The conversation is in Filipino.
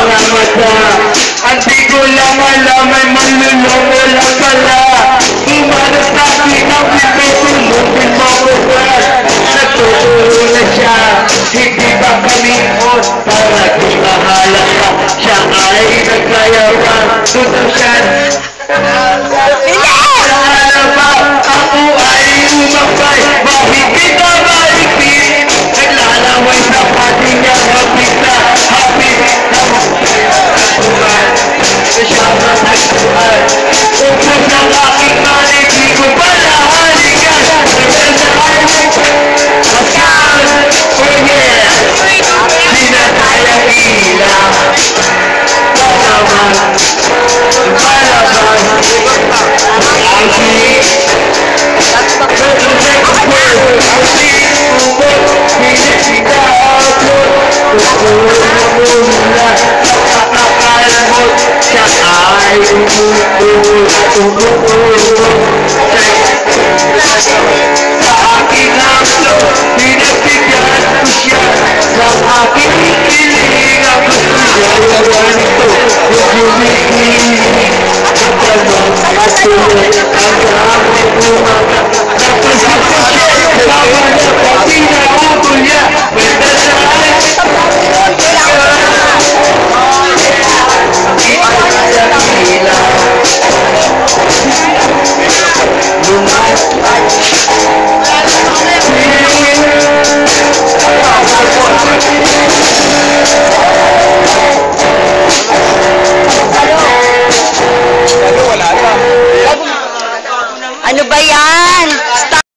mga mata. At di ko lang alam ay manluloko lang pala. Umano sa akin ang pinutulungin mo ko ba? Nagtuturo na siya, hindi ba kami para di mahala ka? Siya ay nagkayawan, tutusan. Paano ba ako ay umabay? Bakit kita maipit? Naglalaway sa pati niya, hapit na magpuan. Siya matagpuan. Upos ng aking manik, di ko pala halikan. Masyal, oh yeah. Di na kayang ilang. Malaman, malaman. Sa aking hamlo, pinagbigan ko siya. Sa aking piling, ang gusto niya. Yawan ito, huwag yumikinig. Magdamang ito, ang gamit umaga. Tapos ako siya, sama niya, pati na utol niya. Ano ba yan?